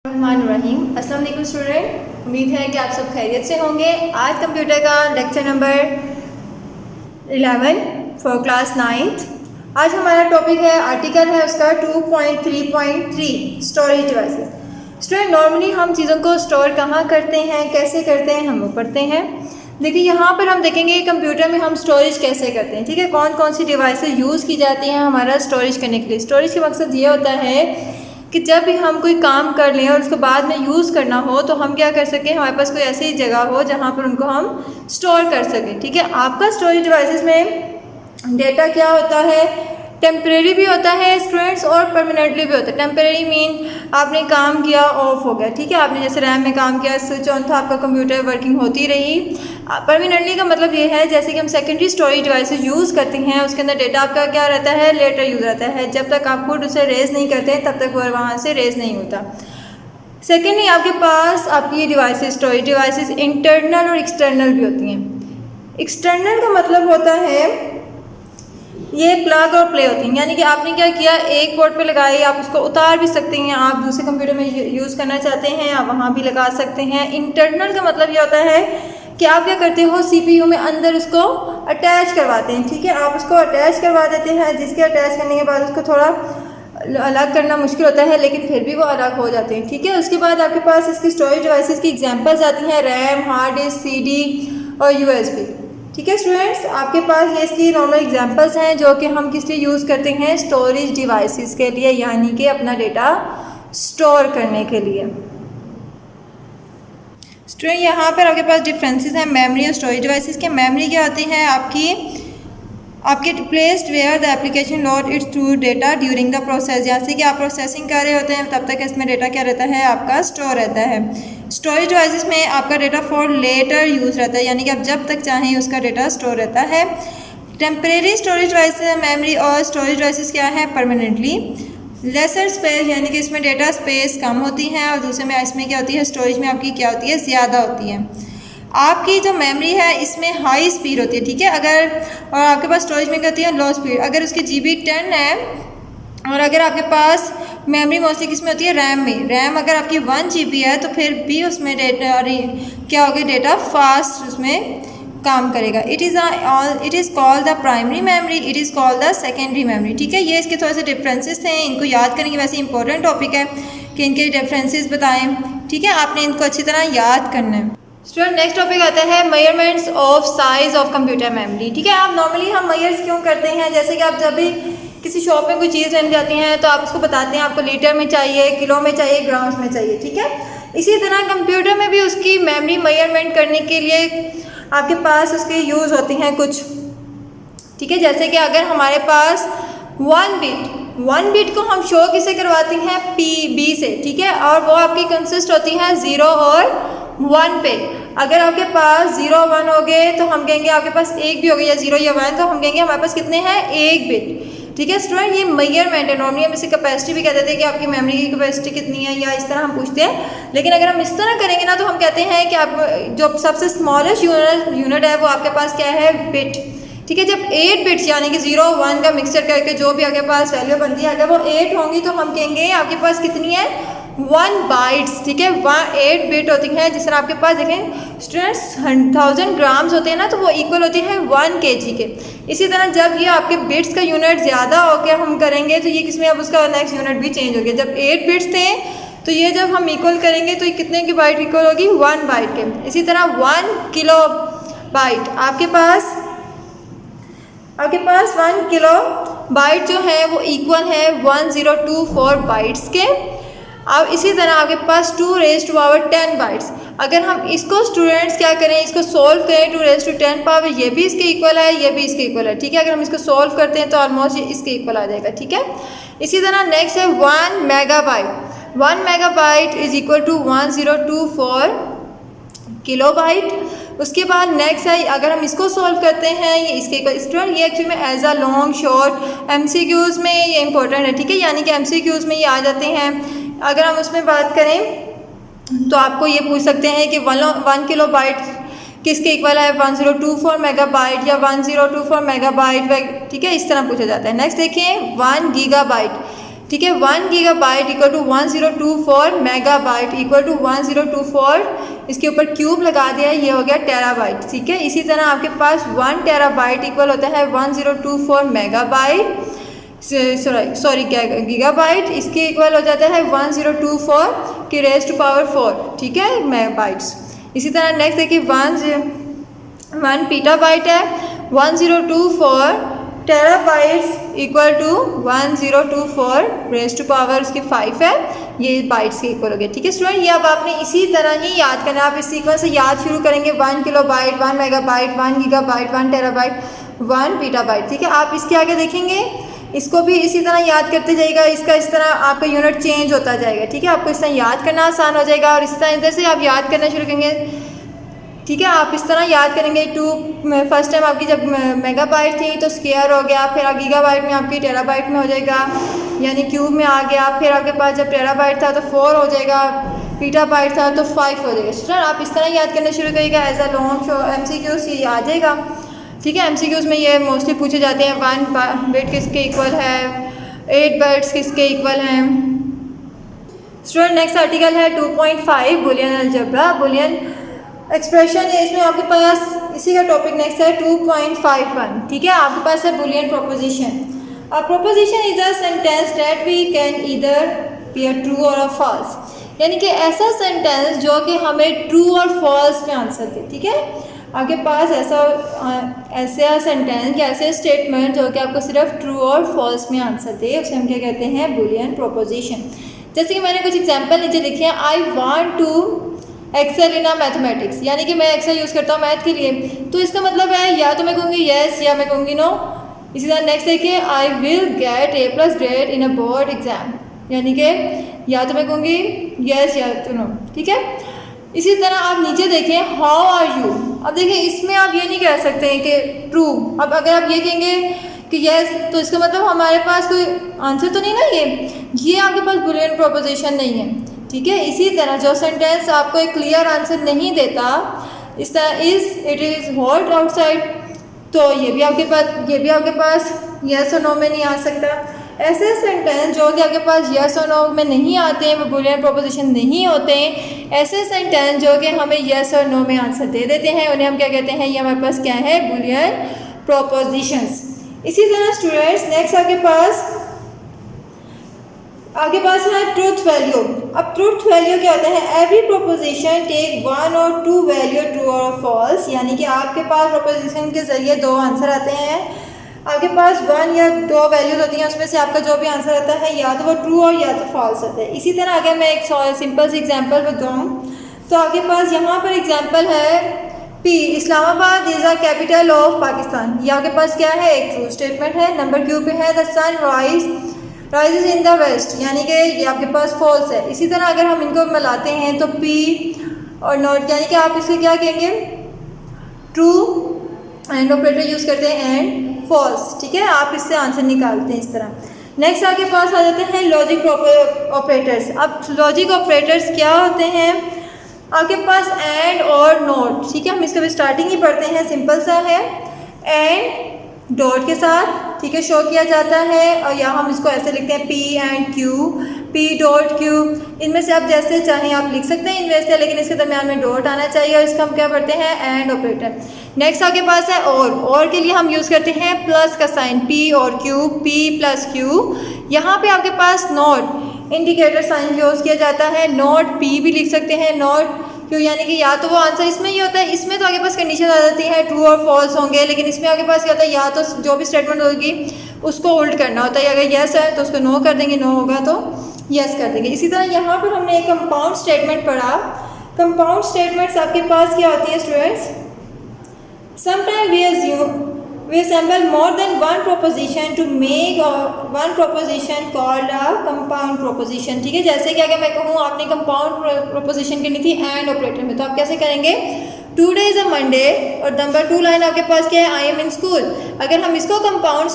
रहीम। अस्सलाम वालेकुम स्टूडेंट, उम्मीद है कि आप सब खैरियत से होंगे। आज कंप्यूटर का lecture number 11 for class 9th। आज हमारा टॉपिक है, आर्टिकल है उसका 2.3.3 स्टोरेज डिवाइसेस। स्टूडेंट, नॉर्मली हम चीज़ों को स्टोर कहाँ करते हैं, कैसे करते हैं, हम वो पढ़ते हैं। देखिए यहाँ पर हम देखेंगे कंप्यूटर में हम स्टोरेज कैसे करते हैं। ठीक है, कौन कौन सी डिवाइसेस यूज़ की जाती हैं हमारा स्टोरेज करने के लिए। स्टोरेज का मकसद ये होता है कि जब भी हम कोई काम कर लें और उसको बाद में यूज़ करना हो तो हम क्या कर सकें, हमारे पास कोई ऐसी जगह हो जहाँ पर उनको हम स्टोर कर सकें। ठीक है, आपका स्टोरेज डिवाइसेस में डेटा क्या होता है, टेम्परेरी भी होता है स्टूडेंट्स और परमानेंटली भी होता है। टेम्परेरी मीन आपने काम किया, ऑफ हो गया। ठीक है, आपने जैसे रैम में काम किया, स्विच ऑन था, आपका कंप्यूटर वर्किंग होती रही। परमानेंटली का मतलब ये है जैसे कि हम सेकेंडरी स्टोरेज डिवाइसेस यूज़ करते हैं, उसके अंदर डेटा आपका क्या रहता है, लेटर यूज़ रहता है। जब तक आप खुद उसे रेज नहीं करते तब तक वो वहाँ से रेज नहीं होता। सेकेंडली आपके पास आपकी ये डिवाइसेस, स्टोरेज डिवाइसेस इंटरनल और एक्सटर्नल भी होती हैं। एक्सटर्नल का मतलब होता है ये प्लग और प्ले होती हैं, यानी कि आपने क्या किया, एक पोर्ट पे लगाई, आप उसको उतार भी सकते हैं, आप दूसरे कंप्यूटर में यूज़ करना चाहते हैं आप वहाँ भी लगा सकते हैं। इंटरनल का मतलब ये होता है कि आप क्या करते हो, सीपीयू में अंदर उसको अटैच करवाते हैं। ठीक है, आप उसको अटैच करवा देते हैं, जिसके अटैच करने के बाद उसको थोड़ा अलग करना मुश्किल होता है लेकिन फिर भी वो अलग हो जाते हैं। ठीक है, उसके बाद आपके पास इसकी स्टोरेज डिवाइसेस की एग्जांपल्स आती हैं, रैम, हार्ड डिस्क, सीडी और यूएसबी। ठीक है स्टूडेंट्स, आपके पास ये इसकी नॉर्मल एग्जांपल्स हैं जो कि हम किस लिए यूज़ करते हैं, स्टोरेज डिवाइसेस के लिए, यानी कि अपना डेटा स्टोर करने के लिए। स्टूडेंट, यहाँ पर आपके पास डिफरेंसेस हैं मेमोरी और स्टोरेज डिवाइसेस के। मेमोरी क्या होती है, आपके placed where the application load its through data during the process, जैसे कि आप प्रोसेसिंग कर रहे होते हैं तब तक इसमें डेटा क्या रहता है, आपका स्टोर रहता है। स्टोरेज डिवाइसेस में आपका डेटा फॉर लेटर यूज़ रहता है, यानी कि आप जब तक चाहें उसका डेटा स्टोर रहता है। टेम्परेरी स्टोरेज डिवाइसेस मेमोरी और स्टोरेज डिवाइसेस क्या है, परमानेंटली। लेसर स्पेस, यानी कि इसमें डेटा स्पेस कम होती है और दूसरे में इसमें क्या होती है, स्टोरेज में आपकी क्या होती है, ज़्यादा होती है। आपकी जो मेमोरी है इसमें हाई स्पीड होती है। ठीक है, और आपके पास स्टोरेज में क्या होती है, लो स्पीड। अगर उसकी जीबी 10 है और अगर आपके पास मेमोरी मोस्टली किस में होती है, रैम में, रैम अगर आपकी 1 GB है तो फिर भी उसमें डेटा क्या होगा, डेटा फास्ट उसमें काम करेगा। It is called the primary memory, it is called the secondary memory. ठीक है, ये इसके थोड़े से डिफरेंसेस हैं, इनको याद करेंगे। वैसे इंपॉर्टेंट टॉपिक है कि इनके डिफरेंसेस बताएं। ठीक है, आपने इनको अच्छी तरह याद करना है। स्टूडेंट, नेक्स्ट टॉपिक आता है measurements of size of computer memory. ठीक है, आप नॉर्मली हम मेजर्स क्यों करते हैं, जैसे कि आप जब भी किसी शॉप में कोई चीज़ लेने जाती हैं तो आप उसको बताते हैं आपको लीटर में चाहिए, किलो में चाहिए, ग्राम्स में चाहिए। ठीक है, इसी तरह कंप्यूटर में भी उसकी मेमोरी मेजरमेंट करने के लिए आपके पास उसके यूज़ होती हैं कुछ। ठीक है, जैसे कि अगर हमारे पास 1 बिट को हम शो किसे करवाते हैं, बी से। ठीक है, और वो आपकी कंसिस्ट होती है 0 और 1 पे। अगर आपके पास 0 1 हो गए तो हम कहेंगे आपके पास एक भी हो गया, या 0 या 1, तो हम कहेंगे हमारे पास कितने हैं, 1 बिट। ठीक है स्टूडेंट, ये मेजरमेंट है। नॉर्मली हम इसे कैपेसिटी भी कहते थे कि आपकी मेमोरी की कैपेसिटी कितनी है, या इस तरह हम पूछते हैं। लेकिन अगर हम इस तरह करेंगे ना तो हम कहते हैं कि आप जो सबसे स्मॉलेस्ट यूनिट है वो आपके पास क्या है, बिट। ठीक है, जब 8 बिट्स यानी कि 0 1 का मिक्सचर करके जो भी आपके पास वैल्यू बनती है, अगर वो 8 होंगी तो हम कहेंगे आपके पास कितनी है, 1 बाइट्स। ठीक है, 8 बिट होती है। जिस तरह आपके पास देखें स्टूडेंट्स 1000 ग्राम्स होते हैं ना, तो वो इक्वल होती है 1 kg के। इसी तरह जब ये आपके बिट्स का यूनिट ज़्यादा होकर हम करेंगे तो ये किसमें, अब उसका नेक्स्ट यूनिट भी चेंज हो गया। जब 8 बिट्स थे तो ये जब हम इक्वल करेंगे तो ये कितने की बाइट इक्वल होगी, 1 बाइट के। इसी तरह 1 किलो बाइट आपके पास 1 किलो बाइट जो है वो इक्वल है 1024 बाइट्स के। अब इसी तरह आपके पास 2⁻10 बाइट्स। अगर हम इसको स्टूडेंट्स क्या करें, इसको सॉल्व करें 2⁻10 पावर, ये भी इसके इक्वल है, ये भी इसके इक्वल है। ठीक है, अगर हम इसको सॉल्व करते हैं तो ऑलमोस्ट ये इसके इक्वल आ जाएगा। ठीक है, इसी तरह नेक्स्ट है 1 megabyte. 1 megabyte is equal to 1024 kilobyte. उसके बाद नेक्स्ट है, अगर हम इसको सॉल्व करते हैं ये इसके इक्वल। स्टूडेंट, ये एक्चुअली में as a long short MCQs में ये इंपॉर्टेंट है। ठीक है, यानी कि MCQs में ये आ जाते हैं। अगर हम उसमें बात करें तो आपको ये पूछ सकते हैं कि 1 किलो बाइट किसके इक्वल है, 1024 मेगाबाइट या 1024 मेगाबाइट। ठीक है, इस तरह पूछा जाता है। नेक्स्ट देखिए 1 गीगाबाइट। ठीक है। 1 gigabyte equal to 1024 megabyte equal to 1024, इसके ऊपर क्यूब लगा दिया, ये हो गया टेराबाइट। ठीक है, इसी तरह आपके पास 1 टेराबाइट इक्वल होता है 1024 मेगाबाइट, सॉरी गीगाबाइट, इसके इक्वल हो जाता है 1024 की रेज़ टू पावर 4। ठीक है, मेगाबाइट्स। इसी तरह नेक्स्ट देखिए 1 पीटाबाइट है, 1024 terabytes equal to 1024 raise to power उसकी 5 है, ये बाइट्स के इक्वल हो गया। ठीक है स्टूडेंट, ये अब आपने इसी तरह ही याद करना है। आप इस सीक्वेंस से याद शुरू करेंगे 1 किलोबाइट, 1 मेगाबाइट, 1 गीगाबाइट, 1 टेराबाइट, 1 पीटाबाइट। ठीक है, आप इसके आगे देखेंगे, इसको भी इसी तरह याद करते जाइएगा, इसका इस तरह आपका यूनिट चेंज होता जाएगा। ठीक है, आपको इस तरह याद करना आसान हो जाएगा और इस तरह इधर से आप याद करना शुरू करेंगे। ठीक है, आप इस तरह याद करेंगे। फर्स्ट टाइम आपकी जब मेगाबाइट थी तो स्क्वायर हो गया, फिर गीगाबाइट में आपकी टेराबाइट में हो जाएगा, यानी क्यूब में आ गया, फिर आपके पास जब टेराबाइट था तो 4 हो जाएगा, पीटाबाइट था तो 5 हो जाएगा। स्टूडेंट आप इस तरह याद करना शुरू करिएगा, एज अ लॉन्ग MCQs ये आ जाएगा। ठीक है, MCQs में ये मोस्टली पूछे जाते हैं 1 बिट किसके इक्वल है, 8 बिट्स किसके इक्वल हैं। स्टूडेंट नेक्स्ट आर्टिकल है 2.5 बुलियन अलजेब्रा, बुलियन एक्सप्रेशन है। इसमें आपके पास इसी का टॉपिक नेक्स्ट है 2.51। ठीक है, आपके पास है Boolean proposition. A proposition is a sentence that we can either be a true or a false, यानी कि ऐसा सेंटेंस जो कि हमें ट्रू और फॉल्स में आंसर दे। ठीक है, आपके पास ऐसा सेंटेंस या ऐसे स्टेटमेंट जो कि आपको सिर्फ ट्रू और फॉल्स में आंसर दे, उसे हम क्या कहते हैं, बुलियन प्रोपोजिशन। जैसे कि मैंने कुछ एग्जांपल नीचे लिखे हैं, I want to excel in mathematics, यानी कि मैं एक्सेल यूज़ करता हूँ मैथ के लिए, तो इसका मतलब है या तो मैं कहूँगी येस या मैं कहूँगी नो। इसी तरह नेक्स्ट देखिए, I will get A+ grade in a board exam, यानी कि या तो मैं कहूँगी येस या तो नो। ठीक है, इसी तरह आप नीचे देखें, हाउ आर यू। अब देखिए इसमें आप ये नहीं कह सकते हैं कि ट्रू। अब अगर आप ये कहेंगे कि येस तो इसका मतलब हमारे पास कोई आंसर तो नहीं ना, ये आपके पास बुलियन प्रोपोजिशन नहीं है। ठीक है, इसी तरह जो सेंटेंस आपको एक क्लियर आंसर नहीं देता, इस तरह इट इज़ हॉट आउटसाइड, तो ये भी आपके पास येस और नो में नहीं आ सकता। ऐसे सेंटेंस जो कि आपके पास येस और नो में नहीं आते हैं, वो बुलियन प्रोपोजिशन नहीं होते हैं। ऐसे सेंटेंस जो कि हमें येस और नो में आंसर दे देते हैं, उन्हें हम क्या कहते हैं, ये हमारे पास क्या है, बुलियन प्रोपोजिशंस। इसी तरह स्टूडेंट्स नेक्स्ट आगे पास है ट्रूथ वैल्यू। अब ट्रूथ वैल्यू क्या होता है, एवरी प्रोपोजिशन टेक 1 और 2 वैल्यू ट्रू और फॉल्स, यानी कि आपके पास प्रोपोजिशन के जरिए 2 आंसर आते हैं। आपके पास 1 या 2 वैल्यूज होती हैं, उसमें से आपका जो भी आंसर आता है या तो वो ट्रू और या तो फॉल्स होता है। इसी तरह अगर मैं एक सिंपल सी एग्जांपल बताऊँ तो आपके पास यहाँ पर एग्जांपल है P, Islamabad is a capital of Pakistan. ये आपके पास क्या है, एक ट्रू स्टेटमेंट है। नंबर Q पे है the sun rises in the west, यानी कि ये आपके पास फॉल्स है। इसी तरह अगर हम इनको मिलाते हैं तो P और नॉट, यानी कि आप इसको क्या कहेंगे, ट्रू एंड ऑपरेटर यूज़ करते हैं एंड फॉल्स। ठीक है, आप इससे आंसर निकालते हैं इस तरह। नेक्स्ट आपके पास आ जाते हैं लॉजिक ऑपरेटर्स। अब लॉजिक ऑपरेटर्स क्या होते हैं, आपके पास एंड और नॉट। ठीक है, हम इसका भी स्टार्टिंग ही पढ़ते हैं, सिंपल सा है, एंड डॉट के साथ, ठीक है, शो किया जाता है। और यहाँ हम इसको ऐसे लिखते हैं P and Q, P dot Q। इनमें से आप जैसे चाहें आप लिख सकते हैं इनमें से, लेकिन इसके दरमियान में डॉट आना चाहिए और इसका हम क्या पढ़ते हैं, एंड ऑपरेटर। नेक्स्ट आपके पास है और के लिए हम यूज़ करते हैं प्लस का साइन, P और Q, P प्लस Q। यहाँ पे आपके पास नॉट इंडिकेटर साइन यूज़ किया जाता है, नॉट P भी लिख सकते हैं, नॉट क्यों, यानी कि या तो वो आंसर इसमें ही होता है, इसमें तो आपके पास कंडीशन आ जाती है ट्रू और फॉल्स होंगे, लेकिन इसमें आपके पास क्या होता है, या तो जो भी स्टेटमेंट होगी उसको उल्ट करना होता है। अगर येस है तो उसको नो कर देंगे, नो होगा तो येस कर देंगे। इसी तरह यहाँ पर हमने एक कंपाउंड स्टेटमेंट पढ़ा। कंपाउंड स्टेटमेंट्स आपके पास क्या होती है students, sometime we assemble more than one proposition to make one proposition called a compound proposition। ठीक है, जैसे कि अगर मैं कहूँ आपने कंपाउंड प्रोपोजिशन करनी थी एंड ऑपरेटर में, तो आप कैसे करेंगे, टुडे इज़ अ मंडे और नंबर 2 लाइन आपके पास क्या है, आई एम इन स्कूल। अगर हम इसको कंपाउंड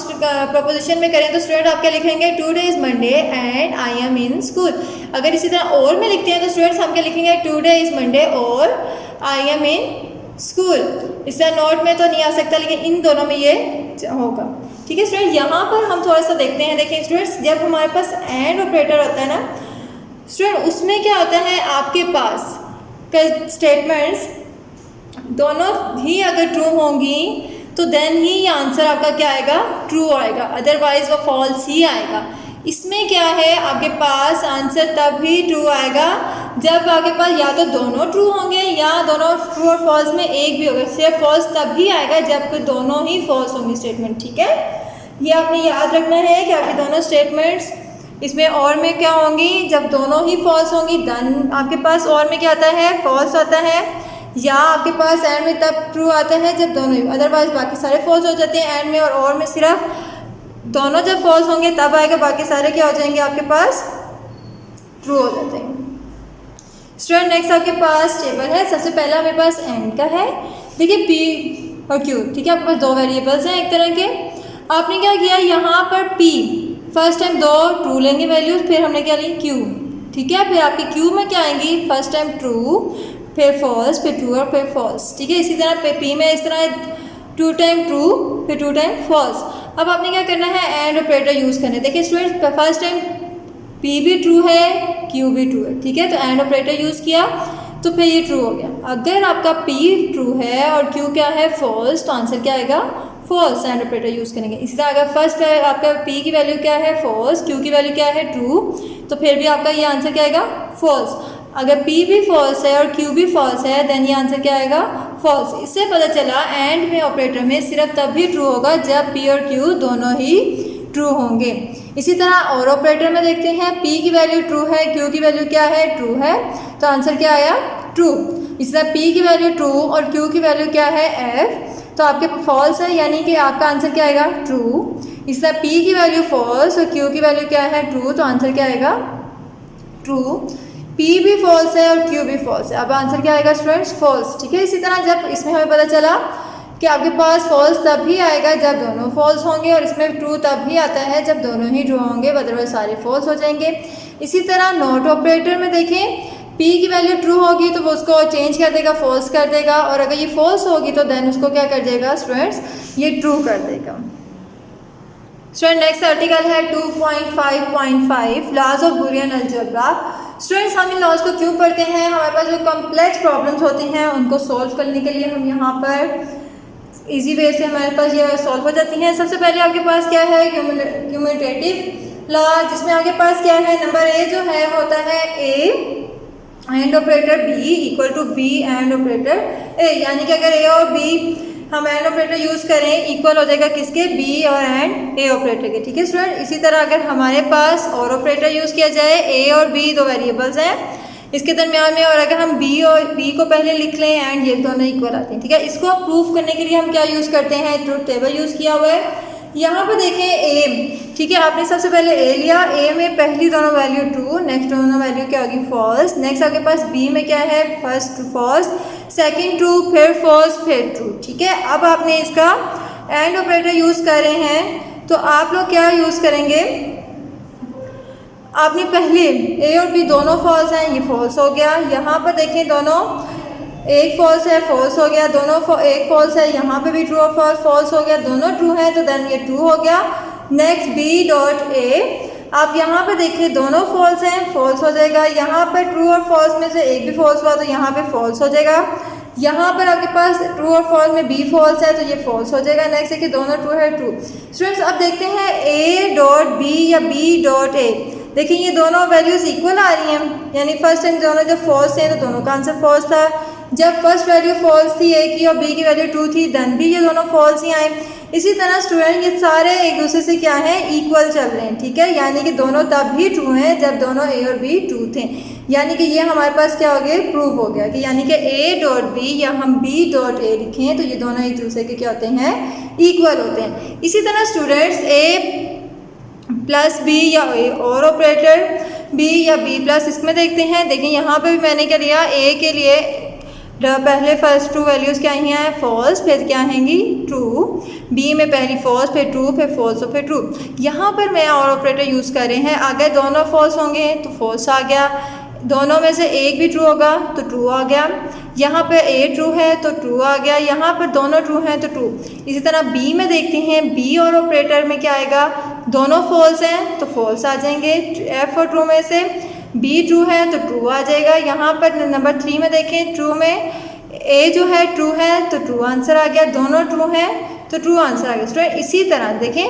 प्रोपोजिशन में करें तो स्टूडेंट आप क्या लिखेंगे, today is Monday and I am in school. अगर इसी तरह और में लिखते हैं तो स्टूडेंट्स हम क्या लिखेंगे, टुडे इज़ मंडे और आई एम इन स्कूल। इस तरह नोट में तो नहीं आ सकता, लेकिन इन दोनों में ये होगा। ठीक है स्टूडेंट, यहाँ पर हम थोड़ा सा देखते हैं। देखिए स्टूडेंट्स, जब हमारे पास एंड ऑपरेटर होता है ना स्टूडेंट, उसमें क्या होता है, आपके पास स्टेटमेंट्स दोनों ही अगर ट्रू होंगी तो देन ही ये आंसर आपका क्या आएगा, ट्रू आएगा, अदरवाइज वो फॉल्स ही आएगा। इसमें क्या है, आपके पास आंसर तब ही ट्रू आएगा जब आपके पास या तो दोनों ट्रू होंगे या दोनों ट्रू और फॉल्स में एक भी होगा। सिर्फ फॉल्स तब ही आएगा जब दोनों ही फॉल्स होंगे स्टेटमेंट। ठीक है, ये आपने याद रखना है कि आपके दोनों स्टेटमेंट्स इसमें और में क्या होंगी, जब दोनों ही फॉल्स होंगी देन आपके पास और में क्या आता है, फॉल्स आता है, या आपके पास एंड में तब ट्रू आता है जब दोनों ही, अदरवाइज बाकी सारे फॉल्स हो जाते हैं एंड में, और में सिर्फ दोनों जब फॉल्स होंगे तब आएगा, बाकी सारे क्या हो जाएंगे आपके पास, ट्रू हो जाते हैं। स्टूडेंट नेक्स्ट आपके पास टेबल है। सबसे पहला हमारे पास एंड का है। देखिए पी और क्यू, ठीक है, आपके पास दो वेरिएबल्स हैं एक तरह के। आपने क्या किया, यहाँ पर पी फर्स्ट टाइम दो ट्रू लेंगे वैल्यूज, फिर हमने क्या ली क्यू, ठीक है, फिर आपकी क्यू में क्या आएंगी, फर्स्ट टाइम ट्रू, फिर फॉल्स, फिर ट्रू और फिर फॉल्स। ठीक है, इसी तरह पी में इस तरह 2 टाइम ट्रू फिर 2 टाइम फॉल्स। अब आपने क्या करना है, एंड ऑपरेटर यूज़ करना है। देखिए स्टूडेंट, फर्स्ट टाइम पी भी ट्रू है, क्यू भी ट्रू है, ठीक है, तो एंड ऑपरेटर यूज़ किया तो फिर ये ट्रू हो गया। अगर आपका पी ट्रू है और क्यू क्या है, फॉल्स, तो आंसर क्या आएगा, फॉल्स, एंड ऑपरेटर यूज़ करेंगे। इसी तरह अगर फर्स्ट आपका पी की वैल्यू क्या है, फॉल्स, क्यू की वैल्यू क्या है, ट्रू, तो फिर भी आपका ये आंसर क्या आएगा, फॉल्स। अगर P भी फॉल्स है और Q भी फॉल्स है देन ये आंसर क्या आएगा, फॉल्स। इससे पता चला एंड में ऑपरेटर में सिर्फ तब भी ट्रू होगा जब P और Q दोनों ही ट्रू होंगे। इसी तरह और ऑपरेटर में देखते हैं, P की वैल्यू ट्रू है, Q की वैल्यू क्या है, ट्रू है, तो आंसर क्या आया, ट्रू। इसी तरह P की वैल्यू ट्रू और Q की वैल्यू क्या है, F, तो आपके फॉल्स है, यानी कि आपका आंसर क्या आएगा, ट्रू। इसी तरह P की वैल्यू फॉल्स और Q की वैल्यू क्या है, ट्रू, तो आंसर क्या आएगा, ट्रू। P भी फॉल्स है और Q भी फॉल्स है, अब आंसर क्या आएगा स्टूडेंट्स, फॉल्स। ठीक है, इसी तरह जब इसमें हमें पता चला कि आपके पास फॉल्स तब भी आएगा जब दोनों फॉल्स होंगे, और इसमें ट्रू तब भी आता है जब दोनों ही ट्रू होंगे, अदरवाइज सारे फॉल्स हो जाएंगे। इसी तरह नॉट ऑपरेटर में देखें, P की वैल्यू ट्रू होगी तो वो उसको चेंज कर देगा, फॉल्स कर देगा, और अगर ये फॉल्स होगी तो देन उसको क्या कर देगा स्टूडेंट्स, ये ट्रू कर देगा। स्टूडेंट नेक्स्ट आर्टिकल है 2.5.5 laws of Boolean algebra. Students, हम इन लॉज को क्यों पढ़ते हैं, हमारे पास जो कॉम्प्लेक्स प्रॉब्लम्स होती हैं उनको सॉल्व करने के लिए हम यहाँ पर इजी वे से हमारे पास ये सॉल्व हो जाती हैं। सबसे पहले आपके पास क्या है, क्यूमुलेटिव लॉ, जिसमें आपके पास क्या है, नंबर ए जो है वो होता है A and operator B equal to B and operator A, यानी कि अगर ए और बी हम एंड ऑपरेटर यूज़ करें इक्वल हो जाएगा किसके, बी और एंड ए ऑपरेटर के। ठीक है स्टूडेंट, इसी तरह अगर हमारे पास और ऑपरेटर यूज़ किया जाए, ए और बी दो वेरिएबल्स हैं इसके दरमियान में, और अगर हम बी और बी को पहले लिख लें एंड ये दोनों इक्वल आते हैं। ठीक है, इसको प्रूफ करने के लिए हम क्या यूज़ करते हैं, ट्रुथ टेबल यूज़ किया हुआ है। यहाँ पर देखें ए, ठीक है, आपने सबसे पहले ए लिया, ए में पहली दोनों वैल्यू ट्रू, नेक्स्ट दोनों वैल्यू क्या होगी, फॉल्स। नेक्स्ट आपके पास बी में क्या है, फर्स्ट फॉल्स, सेकंड ट्रू, फिर फॉल्स, फिर ट्रू। ठीक है, अब आपने इसका एंड ऑपरेटर यूज़ कर रहे हैं तो आप लोग क्या यूज़ करेंगे, आपने पहले ए और बी दोनों फॉल्स हैं, ये फॉल्स हो गया। यहाँ पर देखें दोनों, एक फॉल्स है, फॉल्स हो गया, दोनों एक फॉल्स है, यहाँ पे भी ट्रू और फॉल्स, फॉल्स हो गया, दोनों ट्रू है तो देन ये ट्रू हो गया। नेक्स्ट बी डॉट ए, आप यहाँ पे देखिए दोनों फॉल्स हैं, फॉल्स हो जाएगा। यहाँ पर ट्रू और फॉल्स में से एक भी फॉल्स हुआ तो यहाँ पे फॉल्स हो जाएगा। यहाँ पर आपके पास ट्रू और फॉल्स में बी फॉल्स है तो ये फॉल्स हो जाएगा। नेक्स्ट है कि दोनों ट्रू है, ट्रू। स्टूडेंट्स अब देखते हैं ए डॉट बी या बी डॉट ए, देखिए ये दोनों वैल्यूज इक्वल आ रही हैं, यानी फर्स्ट टाइम दोनों जब फॉल्स हैं तो दोनों का आंसर फॉल्स था। जब फर्स्ट वैल्यू फॉल्स थी ए की और बी की वैल्यू ट्रू थी देन भी ये दोनों फॉल्स ही आए। इसी तरह स्टूडेंट ये सारे एक दूसरे से क्या है, इक्वल चल रहे हैं। ठीक है, यानी कि दोनों तब भी ट्रू हैं जब दोनों ए और बी ट्रू थे, यानी कि ये हमारे पास क्या हो गया, प्रूव हो गया कि यानी कि ए डॉट बी या हम बी डॉट ए लिखें तो ये दोनों एक दूसरे के क्या होते हैं, इक्वल होते हैं। इसी तरह स्टूडेंट्स ए प्लस बी या और ऑपरेटर बी या बी प्लस, इसमें देखते हैं। देखिए यहाँ पे भी मैंने क्या लिया, ए के लिए पहले फर्स्ट ट्रू वैल्यूज़ क्या आई हैं, फॉल्स, फिर क्या आएंगी, ट्रू। बी में पहली फॉल्स, फिर ट्रू, फिर फॉल्स और फिर ट्रू। यहाँ पर मैं और ऑपरेटर यूज़ कर रहे हैं, अगर दोनों फॉल्स होंगे तो फॉल्स आ गया, दोनों में से एक भी ट्रू होगा तो ट्रू आ गया, यहाँ पर ए ट्रू है तो ट्रू आ गया, यहाँ पर दोनों ट्रू हैं तो ट्रू। इसी तरह बी में देखते हैं, बी और ऑपरेटर में क्या आएगा, दोनों फॉल्स हैं तो फॉल्स आ जाएंगे। एफ और ट्रू में से बी ट्रू है तो ट्रू आ जाएगा। यहाँ पर नंबर 3 में देखें, ट्रू में ए जो है ट्रू है तो ट्रू आंसर आ गया, दोनों ट्रू हैं तो ट्रू आंसर आ गया। स्टूडेंट इसी तरह देखें,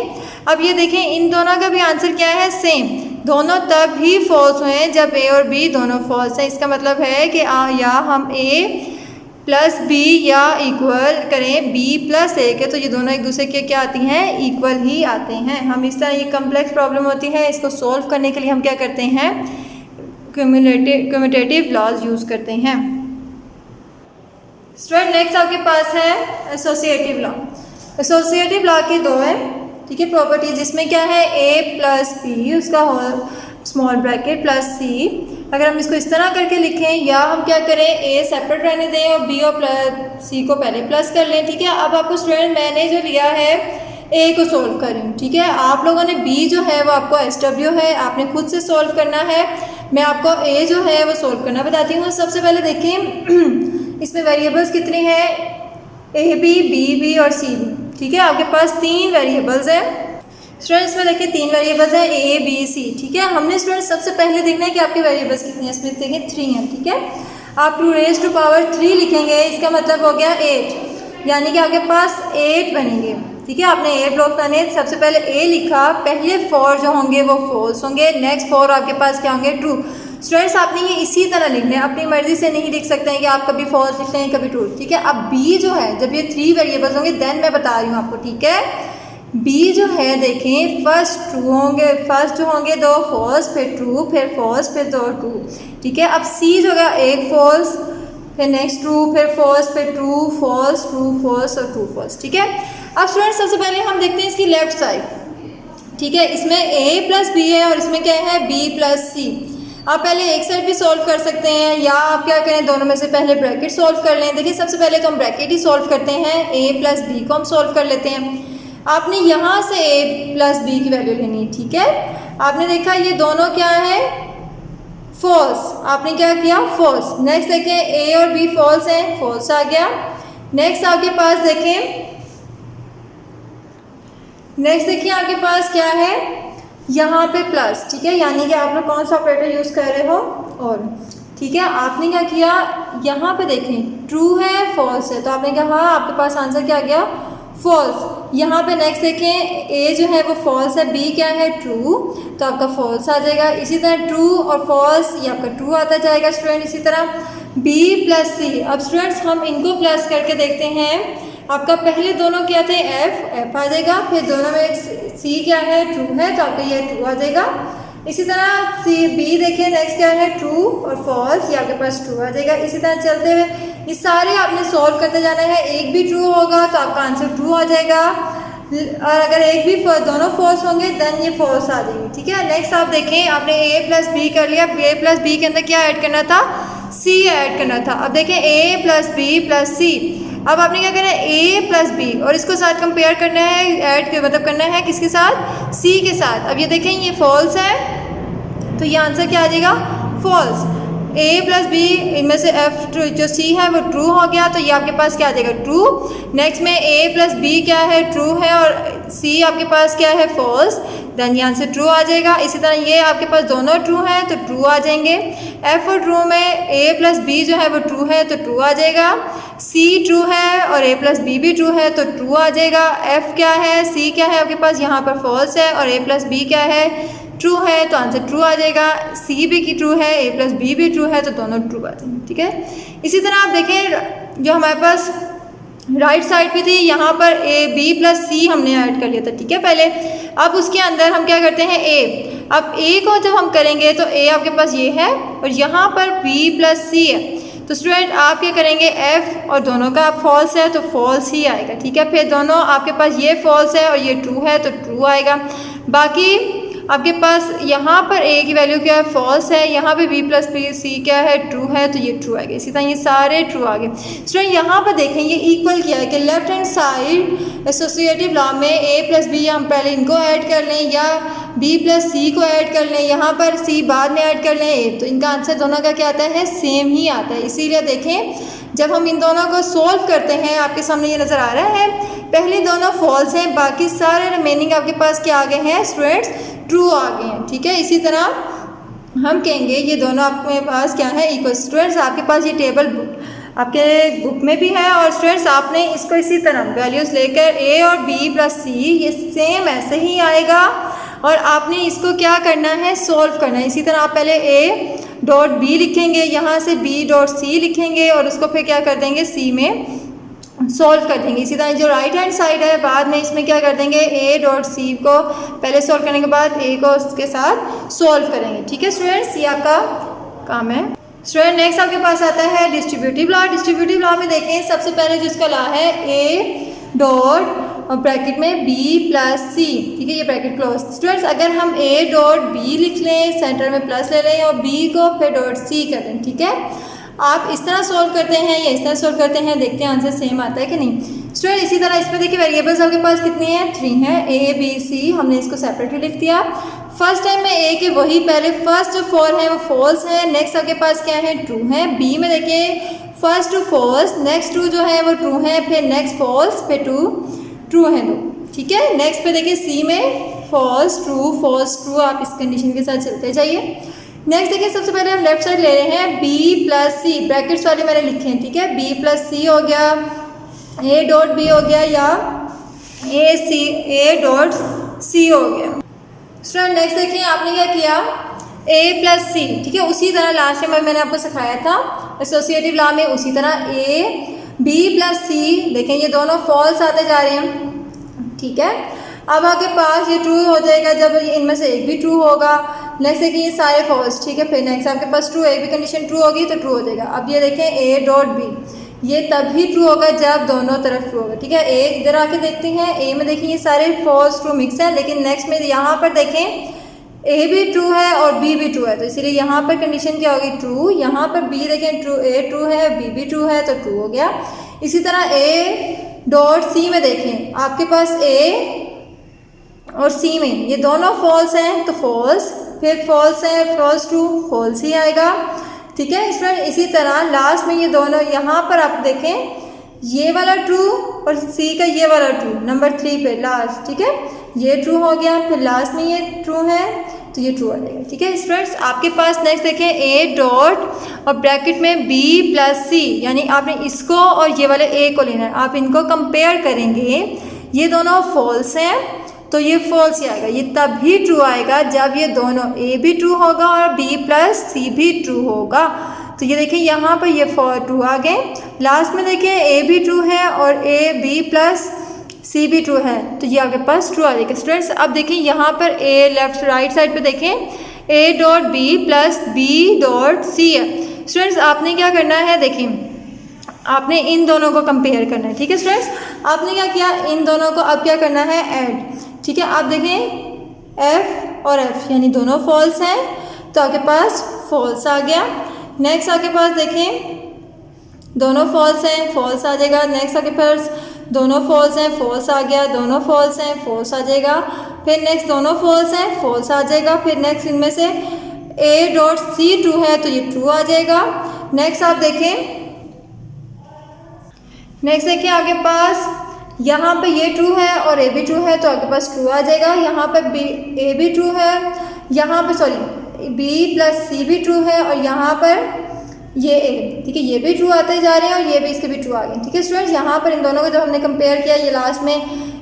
अब ये देखें इन दोनों का भी आंसर क्या है, सेम, दोनों तब ही फॉल्स हुए जब ए और बी दोनों फॉल्स हैं। इसका मतलब है कि या हम ए प्लस बी या इक्वल करें बी प्लस ए के, तो ये दोनों एक दूसरे के क्या आती हैं, इक्वल ही आते हैं। हम इस तरह, ये कम्प्लेक्स प्रॉब्लम होती है, इसको सॉल्व करने के लिए हम क्या करते हैं, कम्यूटेटिव लॉज यूज़ करते हैं। स्टूडेंट नेक्स्ट आपके पास है एसोसिएटिव लॉ। एसोसिएटिव लॉ की दो है, ठीक है, प्रॉपर्टी, जिसमें क्या है ए प्लस बी उसका होल स्मॉल ब्रैकेट प्लस सी। अगर हम इसको इस तरह करके लिखें, या हम क्या करें, ए सेपरेट रहने दें और बी और प्लस सी को पहले प्लस कर लें, ठीक है। अब आपको स्टूडेंट मैंने जो लिया है ए को सोल्व कर रही हूँ, ठीक है। आप लोगों ने बी जो है वो आपको SW है, आपने खुद से सोल्व करना है। मैं आपको ए जो है वो सोल्व करना बताती हूँ। सबसे पहले देखें इसमें वेरिएबल्स कितने हैं, ए बी और सी बी, ठीक है। आपके पास 3 वेरिएबल्स हैं स्टूडेंट्स में, देखिए 3 वेरिएबल्स हैं ए बी सी, ठीक है। हमने स्टूडेंट सबसे पहले देखना है कि आपके वेरिएबल्स कितने हैं। इसमें देखें 3 हैं, ठीक है। आप 2 रेज़ टू पावर 3 लिखेंगे, इसका मतलब हो गया 8, यानी कि आपके पास 8 बनेंगे, ठीक है। आपने ए ब्लॉक करने, सबसे पहले ए लिखा, पहले 4 जो होंगे वो फॉल्स होंगे, नेक्स्ट 4 आपके पास क्या होंगे, ट्रू। स्टूडेंट्स आपने ये इसी तरह लिखना है, अपनी मर्जी से नहीं लिख सकते हैं कि आप कभी फॉल्स लिखते हैं कभी ट्रू, ठीक है। अब बी जो है, जब ये 3 वेरिएबल्स होंगे देन मैं बता रही हूँ आपको, ठीक है। बी जो है देखें, फर्स्ट ट्रू होंगे, फर्स्ट जो होंगे 2 फॉल्स, फिर ट्रू, फिर फॉल्स, फिर 2 ट्रू, ठीक है। अब सी जो होगा 1 फॉल्स, फिर नेक्स्ट ट्रू, फिर फॉल्स, फिर ट्रू फॉल्स और ट्रू फॉल्स, ठीक है। अब स्टूडेंट्स सबसे पहले हम देखते हैं इसकी लेफ्ट साइड, ठीक है। इसमें ए प्लस बी है और इसमें क्या है, बी प्लस सी। आप पहले एक साइड भी सॉल्व कर सकते हैं, या आप क्या करें, दोनों में से पहले ब्रैकेट सॉल्व कर लें। देखिए सबसे पहले तो हम ब्रैकेट ही सॉल्व करते हैं, ए प्लस बी को हम सॉल्व कर लेते हैं। आपने यहाँ से ए प्लस बी की वैल्यू लेनी है, ठीक है। आपने देखा ये दोनों क्या है, फॉल्स, आपने क्या किया, फॉल्स। नेक्स्ट देखें ए और बी फॉल्स हैं, फॉल्स आ गया। नेक्स्ट आपके पास देखें, नेक्स्ट देखिए आपके पास क्या है, यहाँ पे प्लस, ठीक है, यानी कि आप लोग कौन सा ऑपरेटर यूज़ कर रहे हो, और, ठीक है। आपने क्या किया, यहाँ पे देखें ट्रू है फॉल्स है, तो आपने कहा हाँ, आपके पास आंसर क्या आ गया, फॉल्स। यहाँ पे नेक्स्ट देखें ए जो है वो फॉल्स है, बी क्या है, ट्रू, तो आपका फॉल्स आ जाएगा। इसी तरह ट्रू और फॉल्स ये आपका ट्रू आता जाएगा स्टूडेंट। इसी तरह बी प्लस सी, अब स्टूडेंट्स हम इनको प्लस करके देखते हैं। आपका पहले दोनों क्या थे, एफ आ जाएगा, फिर दोनों में सी क्या है, ट्रू है, तो आपका ये ट्रू आ जाएगा। इसी तरह सी बी देखें, नेक्स्ट क्या है, ट्रू और फॉल्स, ये आपके पास ट्रू आ जाएगा। इसी तरह चलते हुए ये सारे आपने सॉल्व करते जाना है, एक भी ट्रू होगा तो आपका आंसर ट्रू आ जाएगा, और अगर एक भी दोनों फॉल्स होंगे देन ये फॉल्स आ जाएंगे, ठीक है। नेक्स्ट आप देखें, आपने ए प्लस बी कर लिया, ए प्लस बी के अंदर क्या ऐड करना था, सी ऐड करना था। अब देखें ए प्लस बी प्लस सी, अब आपने क्या करना है, ए प्लस बी और इसको साथ कंपेयर करना है, ऐड मतलब करना है किसके साथ, सी के साथ। अब ये देखें ये फॉल्स है, तो ये आंसर क्या आ जाएगा, फॉल्स। ए प्लस बी, इनमें से एफ जो सी है वो ट्रू हो गया, तो ये आपके पास क्या आ जाएगा, ट्रू। नेक्स्ट में ए प्लस बी क्या है, ट्रू है, और सी आपके पास क्या है, फॉल्स, देन ये आंसर ट्रू आ जाएगा। इसी तरह ये आपके पास दोनों ट्रू हैं तो ट्रू आ जाएंगे। एफ और ट्रू में ए प्लस बी जो है वो ट्रू है तो ट्रू आ जाएगा। सी ट्रू है और ए प्लस बी भी ट्रू है तो ट्रू आ जाएगा। एफ क्या है, सी क्या है आपके पास, यहाँ पर फॉल्स है, और ए प्लस बी क्या है, ट्रू है, तो आंसर ट्रू आ जाएगा। सी भी की ट्रू है, ए प्लस बी भी ट्रू है, तो दोनों ट्रू आ जाएंगे, ठीक है। इसी तरह आप देखें जो हमारे पास राइट साइड पे थी, यहाँ पर ए बी प्लस सी हमने ऐड कर लिया था, ठीक है पहले। अब उसके अंदर हम क्या करते हैं, ए, अब ए को जब हम करेंगे तो ए आपके पास ये है और यहाँ पर बी प्लस सी है, तो स्टूडेंट आप क्या करेंगे, एफ और दोनों का फॉल्स है तो फॉल्स ही आएगा, ठीक है। फिर दोनों आपके पास ये फॉल्स है और ये ट्रू है तो ट्रू आएगा। बाकी आपके पास यहाँ पर ए की वैल्यू क्या है, फॉल्स है, यहाँ पे बी प्लस सी क्या है, ट्रू है, तो ये ट्रू आएगा। इसी तरह ये सारे ट्रू आ गए। स्टूडेंट यहाँ पर देखें ये इक्वल किया है कि left hand side associative law में ए प्लस बी हम पहले इनको ऐड कर लें, या बी प्लस सी को ऐड कर लें, यहाँ पर सी बाद में ऐड कर लें, तो इनका आंसर दोनों का क्या आता है, सेम ही आता है। इसीलिए देखें जब हम इन दोनों को सोल्व करते हैं, आपके सामने ये नज़र आ रहा है, पहले दोनों फॉल्स हैं, बाकी सारे रिमेनिंग आपके पास क्या आ गए हैं स्टूडेंट्स, ट्रू आ गए हैं। ठीक है, इसी तरह हम कहेंगे ये दोनों आपके पास क्या है, इक्वल। स्टूडेंट्स आपके पास ये टेबल आपके बुक में भी है, और स्टूडेंट्स आपने इसको इसी तरह वैल्यूज़ लेकर ए और बी प्लस सी ये सेम ऐसे ही आएगा, और आपने इसको क्या करना है, सोल्व करना है। इसी तरह आप पहले ए डॉट बी लिखेंगे, यहाँ से बी डॉट सी लिखेंगे, और उसको फिर क्या कर देंगे, सी में सोल्व कर देंगे। इसी तरह जो राइट हैंड साइड है बाद में इसमें क्या कर देंगे, ए डॉट सी को पहले सोल्व करने के बाद ए को उसके साथ सोल्व करेंगे। ठीक है स्टूडेंट्स, ये आपका काम है। स्टूडेंट नेक्स्ट आपके पास आता है डिस्ट्रीब्यूटिव लॉ। डिस्ट्रीब्यूटिव लॉ में देखें सबसे पहले जिसका लॉ है ए डॉट और ब्रैकेट में बी प्लस सी। ठीक है, ये ब्रैकेट क्लोज। स्टूडेंट्स अगर हम ए डॉट बी लिख लें, सेंटर में प्लस ले लें और बी को फिर डॉट सी कर लें। ठीक है, आप इस तरह सोल्व करते हैं या इस तरह सोल्व करते हैं, देखते हैं आंसर सेम आता है कि नहीं। स्टूडेंट इसी तरह इसमें देखिए वेरिएबल्स आपके पास कितनी हैं, 3 हैं, ए बी सी। हमने इसको सेपरेटली लिख दिया। फर्स्ट टाइम में ए के वही पहले फर्स्ट जो 4 है वो फॉल्स है, नेक्स्ट आपके पास क्या है, ट्रू है। बी में देखिए first two false, next two जो है वो ट्रू है, फिर नेक्स्ट फॉल्स, फिर टू ट्रू है दो। ठीक है, नेक्स्ट पे देखिए सी में फॉल्स ट्रू, आप इस कंडीशन के साथ चलते जाइए। नेक्स्ट देखिए सबसे पहले हम लेफ्ट साइड ले रहे हैं बी प्लस सी, ब्रैकेट्स वाले मैंने लिखे हैं। ठीक है, बी प्लस सी हो गया, ए डॉट बी हो गया, या ए डॉट सी हो गया। स्टूडेंट नेक्स्ट देखिए आपने क्या किया, ए प्लस सी। ठीक है, उसी तरह लास्ट टाइम मैंने आपको सिखाया था एसोसिएटिव लॉ में, उसी तरह ए बी प्लस सी। देखें ये दोनों फॉल्स आते जा रहे हैं। ठीक है, अब आपके पास ये ट्रू हो जाएगा जब इनमें से एक भी ट्रू होगा। नेक्स्ट देखिए ये सारे फॉल्स। ठीक है, फिर नेक्स्ट आपके पास ट्रू, एक भी कंडीशन ट्रू होगी तो ट्रू हो जाएगा। अब ये देखें ए डॉट बी, ये तभी ट्रू होगा जब दोनों तरफ ट्रू होगा। ठीक है, ए इधर आके देखते हैं, ए में देखिए ये सारे फॉल्स ट्रू मिक्स हैं, लेकिन नेक्स्ट में यहाँ पर देखें ए भी ट्रू है और बी भी ट्रू है, तो इसीलिए यहाँ पर कंडीशन क्या होगी, ट्रू। यहाँ पर बी देखें ट्रू, ए ट्रू है, बी भी ट्रू है, तो ट्रू हो गया। इसी तरह ए डॉट सी में देखें आपके पास ए और सी में ये दोनों फॉल्स हैं तो फॉल्स, फिर फॉल्स है, फॉल्स ट्रू, फॉल्स ही आएगा। ठीक है स्टूडेंट, इसी तरह लास्ट में ये दोनों यहाँ पर आप देखें ये वाला ट्रू और सी का ये वाला ट्रू, नंबर 3 पे लास्ट। ठीक है, ये ट्रू हो गया, फिर लास्ट में ये ट्रू है तो ये ट्रू आ जाएगा। ठीक है स्टूडेंट्स, आपके पास नेक्स्ट देखें ए डॉट और ब्रैकेट में बी प्लस सी, यानी आपने इसको और ये वाले ए को लेना है। आप इनको कंपेयर करेंगे, ये दोनों फॉल्स हैं तो ये फॉल्स ही आएगा। ये तभी ट्रू आएगा जब ये दोनों ए भी ट्रू होगा और बी प्लस सी भी ट्रू होगा। तो ये देखिए यहाँ पर ये ट्रू आ गए। लास्ट में देखिए ए भी ट्रू है और ए बी प्लस सी भी ट्रू है, तो ये आपके पास ट्रू आ जाएगा। स्टूडेंट्स अब देखिए यहाँ पर ए लेफ्ट राइट साइड पे देखें A dot B plus B dot C है। स्टूडेंट्स आपने क्या करना है, देखिए आपने इन दोनों को कंपेयर करना है। ठीक है स्टूडेंट्स, आपने क्या किया, इन दोनों को अब क्या करना है, ऐड। ठीक है, आप देखें एफ और एफ यानी दोनों फॉल्स हैं तो आपके पास फॉल्स आ गया। नेक्स्ट आपके पास देखें दोनों फॉल्स हैं, फॉल्स आ जाएगा। नेक्स्ट आपके पास दोनों फॉल्स हैं, फॉल्स आ गया। दोनों फॉल्स हैं, फॉल्स आ जाएगा। फिर नेक्स्ट दोनों फॉल्स हैं, फॉल्स आ जाएगा। फिर नेक्स्ट इनमें से ए डॉट सी ट्रू है तो ये ट्रू आ जाएगा। नेक्स्ट आप देखें, नेक्स्ट देखिए आपके पास यहाँ पे ये ट्रू है और ए भी ट्रू है तो आपके पास ट्रू आ जाएगा। यहाँ पे बी ए भी ट्रू है, यहाँ पे सॉरी बी प्लस सी भी ट्रू है और यहाँ पर ये ए। ठीक है, ये भी ट्रू आते जा रहे हैं और ये भी इसके भी ट्रू आ गए। ठीक है स्टूडेंट्स, यहाँ पर इन दोनों को जब हमने कंपेयर किया, ये लास्ट में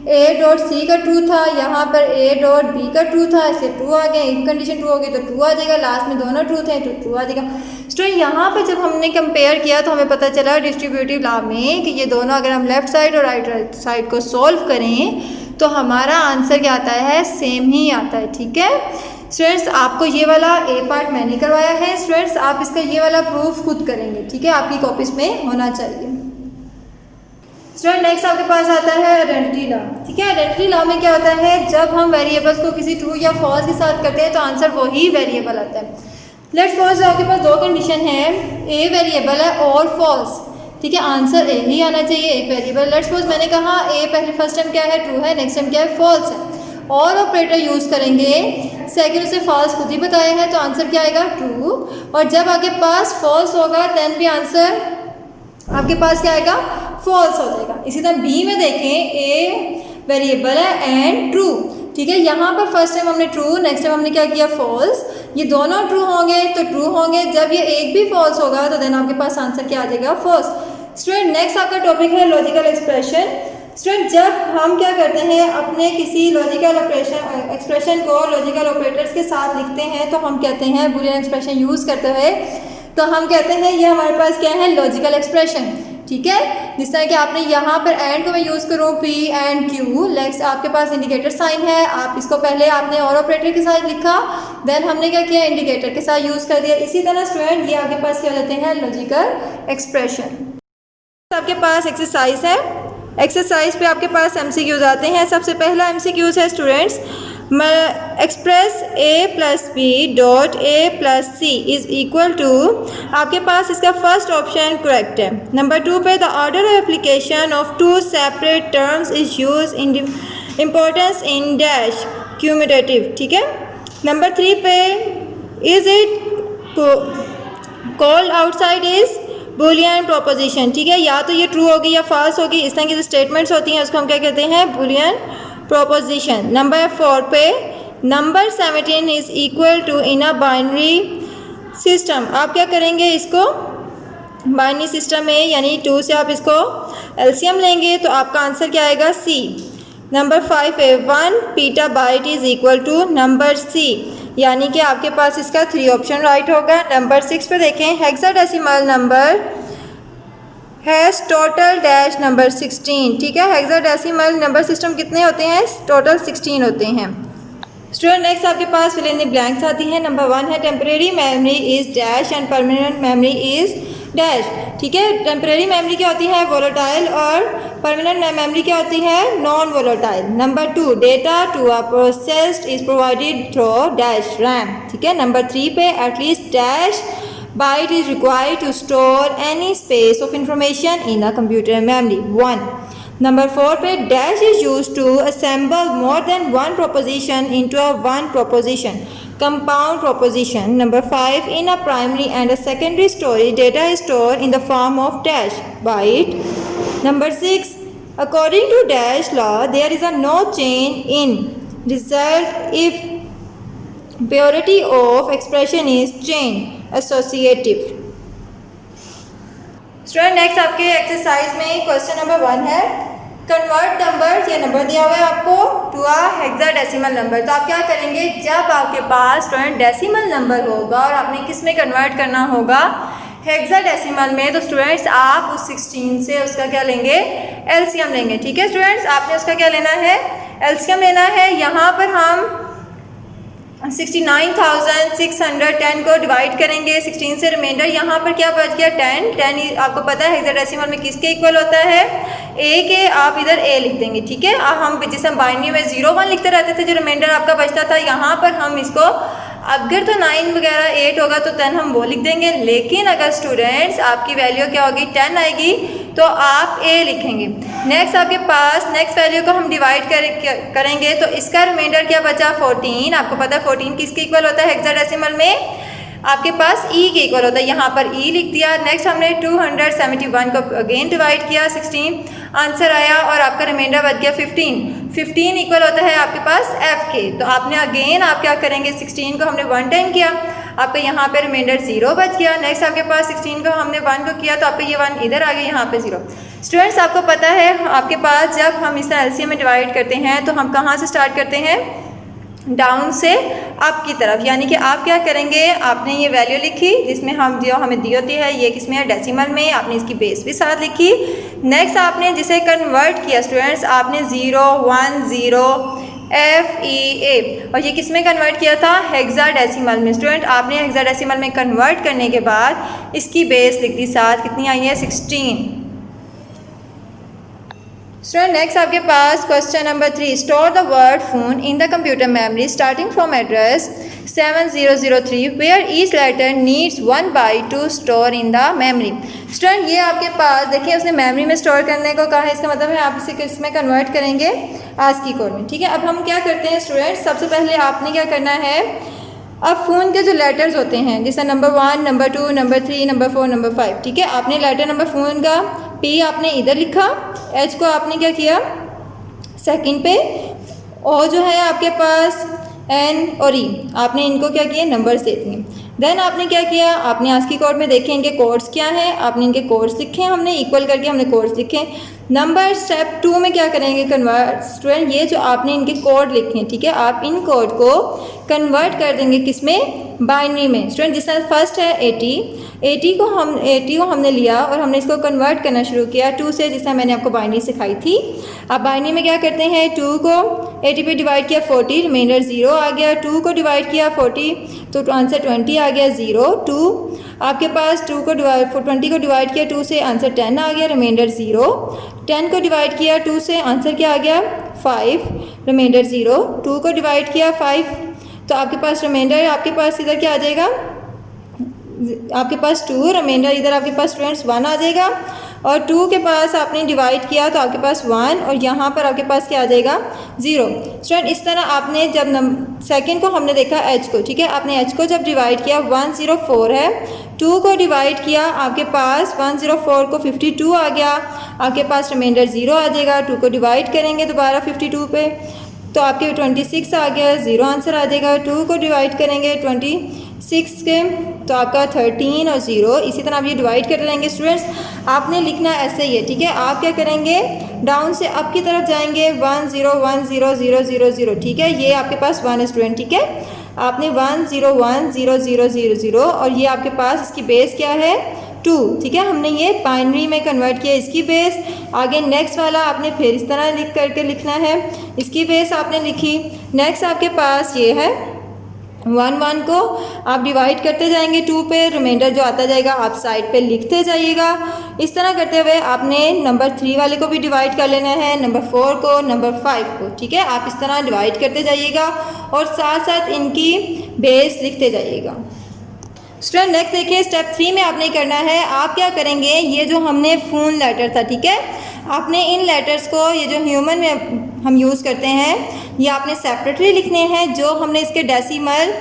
ए डॉट सी का ट्रू था, यहाँ पर ए डॉट बी का ट्रू था, इसलिए ट्रू आ गए। एक कंडीशन ट्रू होगी तो ट्रू आ जाएगा, लास्ट में दोनों ट्रू थे तो ट्रू आ जाएगा। स्टूडेंट यहाँ पर जब हमने कंपेयर किया तो हमें पता चला डिस्ट्रीब्यूटिव लॉ में कि ये दोनों अगर हम लेफ्ट साइड और राइट साइड को सोल्व करें तो हमारा आंसर क्या आता है, सेम ही आता है। ठीक है स्टूडेंट्स, आपको ये वाला ए पार्ट मैंने करवाया है। स्टूडेंट्स आप इसका ये वाला प्रूफ खुद करेंगे। ठीक है, आपकी कॉपीज में होना चाहिए। स्टूडेंट नेक्स्ट आपके पास आता है आइडेंटिटी लॉ। ठीक है, आइडेंटिटी लॉ में क्या होता है, जब हम वेरिएबल्स को किसी ट्रू या फॉल्स के साथ करते हैं तो आंसर वही वेरिएबल आता है। लेट्स सपोज आपके पास दो कंडीशन है, ए वेरिएबल है और फॉल्स। ठीक है, आंसर ए ही आना चाहिए, एक वेरिएबल। लेट्स सपोज मैंने कहा ए पहले फर्स्ट टाइम क्या है, ट्रू है, नेक्स्ट टाइम क्या है, फॉल्स है। और ऑपरेटर यूज़ करेंगे, सेकंड उसे फॉल्स खुद ही बताया है तो आंसर क्या आएगा ट्रू। और जब आपके पास फॉल्स होगा देन भी आंसर आपके पास क्या आएगा फॉल्स हो जाएगा। इसी तरह बी में देखें ए वेरिएबल है एंड ट्रू, ठीक है। यहाँ पर फर्स्ट टाइम हमने ट्रू, नेक्स्ट टाइम हमने क्या किया फॉल्स, ये दोनों ट्रू होंगे तो ट्रू होंगे, जब ये एक भी फॉल्स होगा तो देन आपके पास आंसर क्या आ जाएगा फॉल्स। स्टूडेंट नेक्स्ट आपका टॉपिक है लॉजिकल एक्सप्रेशन। स्टूडेंट जब हम क्या करते हैं अपने किसी लॉजिकल एक्सप्रेशन को लॉजिकल ऑपरेटर्स के साथ लिखते हैं तो हम कहते हैं बुलियन एक्सप्रेशन यूज़ करते हुए, तो हम कहते हैं ये हमारे पास क्या है लॉजिकल एक्सप्रेशन, ठीक है। जिस तरह कि आपने यहाँ पर एंड को मैं यूज़ करूँ पी एंड क्यू, नेक्स्ट आपके पास इंडिकेटर साइन है, आप इसको पहले आपने और ऑपरेटर के साथ लिखा, देन हमने क्या किया इंडिकेटर के साथ यूज़ कर दिया। इसी तरह स्टूडेंट ये आपके पास क्या हो जाते हैं लॉजिकल एक्सप्रेशन। आपके पास एक्सरसाइज है, एक्सरसाइज पे आपके पास एमसीक्यूज आते हैं। सबसे पहला एमसीक्यूज है students, express A plus B dot A plus C is equal to, आपके पास इसका फर्स्ट ऑप्शन करेक्ट है। नंबर 2 पे the order of application of two separate terms is use in importance in dash cumulative, ठीक है। Number 3 पे is it called outside is Boolean proposition, ठीक है। या तो ये ट्रू होगी या फॉल्स होगी, इस तरह की जो स्टेटमेंट्स होती हैं उसको हम क्या कहते हैं बुलियन प्रोपोजिशन। नंबर 4 पे number 17 is equal to in a binary system, आप क्या करेंगे इसको बाइनरी सिस्टम में यानी 2 से आप इसको एलसीएम लेंगे तो आपका आंसर क्या आएगा सी। नंबर 5 है 1 petabyte is equal to number C, यानी कि आपके पास इसका 3 ऑप्शन राइट होगा। नंबर 6 पे देखें hexadecimal number has total dash number 16, ठीक है। हेक्साडेसिमल नंबर सिस्टम कितने होते हैं टोटल 16 होते हैं। स्टूडेंट नेक्स्ट आपके पास फिल इन द ब्लैंक्स आती है। नंबर 1 है temporary memory is dash and permanent memory is dash, ठीक है। टेम्परेरी मेमोरी क्या होती है वोलेटाइल और परमानेंट मेमोरी क्या होती है non volatile. Number 2 data to are processed is provided through dash RAM, ठीक है। नंबर 3 पे at least dash byte is required to store any space of information in a computer memory 1. Number 4 पे dash is used to assemble more than one proposition into a one proposition compound proposition. Number 5 in a primary and a secondary storage data is stored in the form of dash byte. Number 6 according to dash law there is a no chain in result if purity of expression is chain associative. Student next आपके exercise में question number 1 है convert number, ये number दिया हुआ है आपको to a hexadecimal number. तो आप क्या करेंगे जब आपके पास स्टूडेंट डेसिमल नंबर होगा और आपने किस में कन्वर्ट करना होगा हेक्साडेसिमल में, तो स्टूडेंट्स आप उस 16 से उसका क्या लेंगे एलसीएम लेंगे, ठीक है। स्टूडेंट्स आपने उसका क्या लेना है एलसीएम लेना है। यहाँ पर हम 69,610 को डिवाइड करेंगे 16 से, रिमाइंडर यहाँ पर क्या बच गया 10 आपको पता है हेक्साडेसिमल में किसके इक्वल होता है ए के, आप इधर ए लिख देंगे, ठीक है। हम जैसे हम बाइनरी में 0 1 लिखते रहते थे, जो रिमाइंडर आपका बचता था यहाँ पर हम इसको अगर तो 9 वगैरह 8 होगा तो 10 हम वो लिख देंगे, लेकिन अगर स्टूडेंट्स आपकी वैल्यू क्या होगी 10 आएगी तो आप ए लिखेंगे। नेक्स्ट आपके पास नेक्स्ट वैल्यू को हम डिवाइड करेंगे तो इसका रिमाइंडर क्या बचा 14, आपको पता है 14 किसके इक्वल होता है हेक्साडेसिमल में आपके पास ई के इक्वल होता है, यहाँ पर ई लिख दिया। नेक्स्ट हमने 271 को अगेन डिवाइड किया 16, आंसर आया और आपका रिमाइंडर बच गया 15 इक्वल होता है आपके पास एफ के। तो आपने अगेन आप क्या करेंगे 16 को हमने 1 टाइम किया, आपका यहाँ पे रिमाइंडर 0 बच गया। नेक्स्ट आपके पास 16 को हमने 1 को किया तो आपका ये 1 इधर आ गया, यहाँ पे 0। स्टूडेंट्स आपको पता है आपके पास जब हम इस एलसीएम में डिवाइड करते हैं तो हम कहाँ से स्टार्ट करते हैं डाउन से अप की तरफ, यानी कि आप क्या करेंगे आपने ये वैल्यू लिखी जिसमें हम जो हमें दी होती है ये किसमें है डेसिमल में, आपने इसकी बेस भी साथ लिखी। नेक्स्ट आपने जिसे कन्वर्ट किया स्टूडेंट्स आपने 0 1 0 FEA और ये किस में कन्वर्ट किया था हेक्साडेसिमल में। स्टूडेंट आपने हेक्साडेसिमल में कन्वर्ट करने के बाद इसकी बेस लिख दी साथ, कितनी आई है 16। स्टूडेंट नेक्स्ट आपके पास question number 3, store the word phone in the computer memory starting from address 7003 where each letter needs 1 byte to store in the memory. Student ये आपके पास देखिए उसने मेमोरी में स्टोर करने को कहा है, इसका मतलब है आप इसे किसमें कन्वर्ट करेंगे, आस्की कोड में। ठीक है, अब हम क्या करते हैं स्टूडेंट, सबसे पहले आपने क्या करना है, अब फ़ोन के जो लेटर्स होते हैं जैसे number 1, number 2, number 3, number 4, number 5, ठीक है, आपने लेटर नंबर फ़ोन का P आपने इधर लिखा, H को आपने क्या किया सेकंड पे, O जो है आपके पास N और E आपने इनको क्या किया नंबर्स दे दिए। देन आपने क्या किया, आपने आस्की कोड में देखे इनके कोड्स क्या हैं, आपने इनके कोड्स लिखे, हमने इक्वल करके हमने कोड्स लिखे। नंबर स्टेप 2 में क्या करेंगे कन्वर्ट, स्टूडेंट ये जो आपने इनके कोड लिखे हैं, ठीक है, आप इन कोड को कन्वर्ट कर देंगे किसमें, बाइनरी में। स्टूडेंट जिस तरह फर्स्ट है 80 को हमने लिया और हमने इसको कन्वर्ट करना शुरू किया 2 से, जिस तरह मैंने आपको बाइनरी सिखाई थी। अब बाइनरी में क्या करते हैं, 2 को 80 पे डिवाइड किया 40, रिमाइंडर 0 आ गया, 2 को डिवाइड किया 40 तो आंसर 20 आ गया, 0 2 आपके पास 20 को डिवाइड किया 2 से आंसर 10 आ गया, रिमाइंडर 0 10 को डिवाइड किया 2 से आंसर क्या आ गया 5, रिमाइंडर 0 2 को डिवाइड किया 5 तो आपके पास रिमाइंडर आपके पास इधर क्या आ जाएगा, आपके पास 2, रिमाइंडर इधर आपके पास स्टूडेंट्स 1 आ जाएगा और 2 के पास आपने डिवाइड किया तो आपके पास 1 और यहाँ पर आपके पास क्या आ जाएगा 0। स्टूडेंट इस तरह आपने जब सेकंड को हमने देखा H को, ठीक है, आपने H को जब डिवाइड किया 104 है, 2 को डिवाइड किया आपके पास 104 को 52 आ गया, आपके पास रिमाइंडर 0 आ जाएगा, 2 को डिवाइड करेंगे दोबारा 52 पे तो आपके 26 आ गया, 0 आंसर आ जाएगा, 2 को डिवाइड करेंगे 26 के तो आपका 13 और 0, इसी तरह आप ये डिवाइड करते रहेंगे। स्टूडेंट्स आपने लिखना ऐसे ही है, ठीक है, आप क्या करेंगे डाउन से अप की तरफ जाएंगे 1 0 1 0 0 0 0, ठीक है, ये आपके पास 1 है स्टूडेंट, ठीक है, आपने 1 0 1 0 0 0 0 और ये आपके पास इसकी बेस क्या है 2, ठीक है, हमने ये बाइनरी में कन्वर्ट किया इसकी बेस। आगे नेक्स्ट वाला आपने फिर इस तरह लिख करके लिखना है, इसकी बेस आपने लिखी। नेक्स्ट आपके पास ये है 1 को आप डिवाइड करते जाएंगे 2 पे, रिमाइंडर जो आता जाएगा आप साइड पे लिखते जाइएगा। इस तरह करते हुए आपने नंबर 3 वाले को भी डिवाइड कर लेना है, नंबर 4 को, नंबर 5 को, ठीक है, आप इस तरह डिवाइड करते जाइएगा और साथ साथ इनकी बेस लिखते जाइएगा। स्टूडेंट नेक्स्ट देखिए स्टेप 3 में आपने करना है, आप क्या करेंगे, ये जो हमने फ़ोन लेटर था, ठीक है, आपने इन लेटर्स को ये जो ह्यूमन में हम यूज़ करते हैं ये आपने सेपरेटली लिखने हैं, जो हमने इसके डेसिमल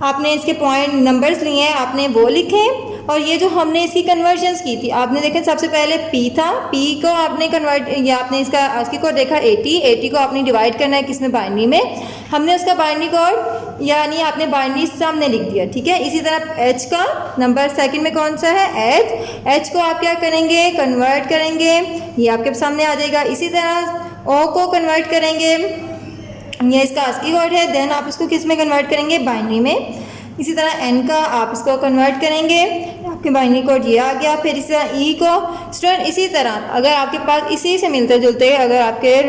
आपने इसके पॉइंट नंबर्स लिए हैं आपने वो लिखें और ये जो हमने इसकी कन्वर्जन्स की थी आपने देखें सबसे पहले P था, P को आपने कन्वर्ट या आपने इसका आस्की कोड देखा 80 को आपने डिवाइड करना है किसमें बाइनरी में, हमने उसका बाइनरी कोड यानी आपने बाइनरी सामने लिख दिया, ठीक है। इसी तरह H का नंबर सेकंड में कौन सा है H को आप क्या करेंगे कन्वर्ट करेंगे, ये आपके सामने आ जाएगा। इसी तरह O को कन्वर्ट करेंगे, ये इसका आस्की कोड है, देन आप इसको किस में कन्वर्ट करेंगे बाइनरी में। इसी तरह N का आप इसको कन्वर्ट करेंगे, आपके बाइनरी कोड ये आ गया। फिर इसी तरह E को स्टूडेंट इसी तरह अगर आपके पास इसी से मिलते जुलते अगर आपके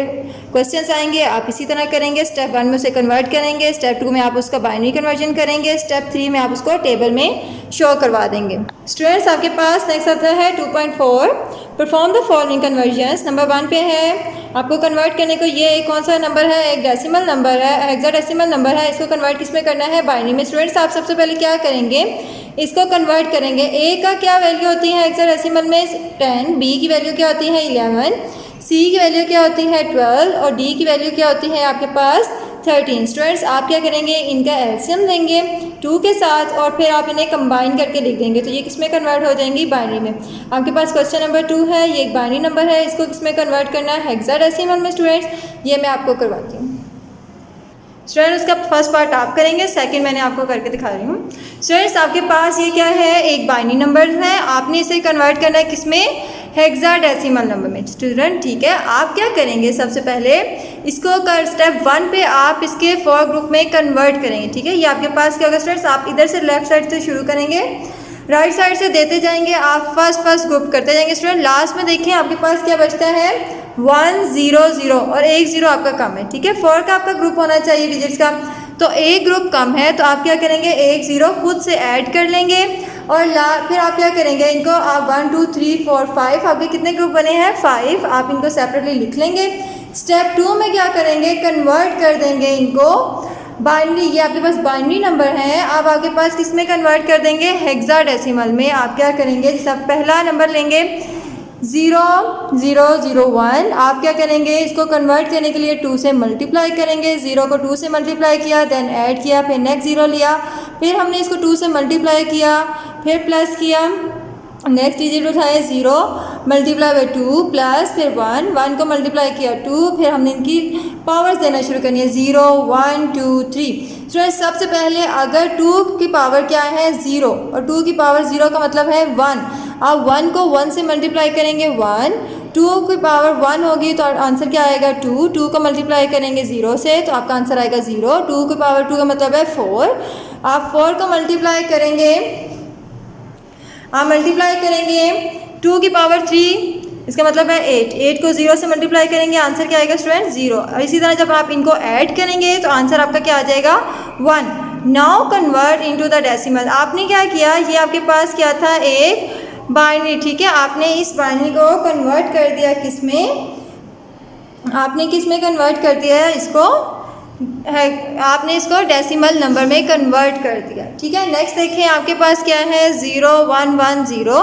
क्वेश्चंस आएंगे आप इसी तरह करेंगे, स्टेप 1 में उसे कन्वर्ट करेंगे, स्टेप 2 में आप उसका बाइनरी कन्वर्जन करेंगे, स्टेप 3 में आप उसको टेबल में शो करवा देंगे। स्टूडेंट्स आपके पास नेक्स्ट आता है 2.4 perform the following convergence. Number 1 पे है आपको कन्वर्ट करने को, ये एक कौन सा नंबर है, एक डेसिमल नंबर है, हेक्साडेसिमल नंबर है, इसको कन्वर्ट किस में करना है बाइनरी में। स्टूडेंट्स आप सबसे पहले क्या करेंगे इसको कन्वर्ट करेंगे। ए का क्या वैल्यू होती है हेक्साडेसिमल में 10, बी की वैल्यू क्या होती है 11, सी की वैल्यू क्या होती है 12 और डी की वैल्यू क्या होती है आपके पास 13। स्टूडेंट्स आप क्या करेंगे इनका एलसीएम लेंगे 2 के साथ और फिर आप इन्हें कंबाइन करके लिख देंगे, तो ये किस में कन्वर्ट हो जाएंगी बाइनरी में। आपके पास क्वेश्चन नंबर 2 है, ये एक बाइनरी नंबर है, इसको किस में कन्वर्ट करना है हेक्साडेसिमल में। स्टूडेंट्स ये मैं आपको करवाती हूँ। स्टूडेंट उसका फर्स्ट पार्ट आप करेंगे, सेकंड मैंने आपको करके दिखा रही हूँ। स्टूडेंट्स आपके पास ये क्या है एक बाइनरी नंबर है, आपने इसे कन्वर्ट करना है किसमें हेक्साडेसिमल नंबर में। स्टूडेंट ठीक है, आप क्या करेंगे सबसे पहले इसको कर स्टेप 1 पे आप इसके 4 ग्रुप में कन्वर्ट करेंगे, ठीक है। ये आपके पास क्या होगा स्टूडेंट्स, आप इधर से लेफ्ट साइड से शुरू करेंगे, राइट साइड से देते जाएंगे, आप फर्स्ट ग्रुप करते जाएंगे। स्टूडेंट लास्ट में देखिए आपके पास क्या बचता है 1 0 0 और एक 0 आपका कम है, ठीक है। 4 का आपका ग्रुप होना चाहिए डिजिट्स का, तो एक ग्रुप कम है तो आप क्या करेंगे एक 0 खुद से ऐड कर लेंगे और फिर आप क्या करेंगे, इनको आप 1 2 3 4 5 आपके कितने ग्रुप बने हैं 5, आप इनको सेपरेटली लिख लेंगे। स्टेप 2 में क्या करेंगे, कन्वर्ट कर देंगे इनको बाइनरी, ये आपके पास बाइनरी नंबर हैं, आप आपके पास किस में कन्वर्ट कर देंगे, हेक्साडेसिमल में। आप क्या करेंगे, जैसे आप पहला नंबर लेंगे 0 0 0 1, आप क्या करेंगे, इसको कन्वर्ट करने के लिए 2 से मल्टीप्लाई करेंगे। 0 को 2 से मल्टीप्लाई किया, देन ऐड किया, फिर नेक्स्ट 0 लिया, फिर हमने इसको 2 से मल्टीप्लाई किया, फिर प्लस किया, नेक्स्ट डिजिट उठाए 0 मल्टीप्लाई बाई 2 प्लस फिर 1 को मल्टीप्लाई किया 2, फिर हमने इनकी पावर्स देना शुरू करनी है 0 1 2 3। स्टूडेंट्स सबसे पहले अगर 2 की पावर क्या है 0 और 2 की पावर 0 का मतलब है 1, आप 1 को 1 से मल्टीप्लाई करेंगे 1, 2 की पावर 1 होगी तो आंसर क्या आएगा 2, 2 को मल्टीप्लाई करेंगे 0 से तो आपका आंसर आएगा 0, 2 की पावर 2 का मतलब है 4, आप 4 को मल्टीप्लाई करेंगे, आप मल्टीप्लाई करेंगे 2 की पावर 3, इसका मतलब है 8, 8 को 0 से मल्टीप्लाई करेंगे, आंसर क्या आएगा स्टूडेंट 0। और इसी तरह जब आप इनको ऐड करेंगे तो आंसर आपका क्या आ जाएगा 1। Now convert into the decimal, आपने क्या किया, ये आपके पास क्या था एक बाइनरी, ठीक है, आपने इस बाइनरी को कन्वर्ट कर दिया किस में, आपने किस में कन्वर्ट कर दिया है इसको है, आपने इसको डेसिमल नंबर में कन्वर्ट कर दिया, ठीक है। नेक्स्ट देखें आपके पास क्या है 0 1 1 0,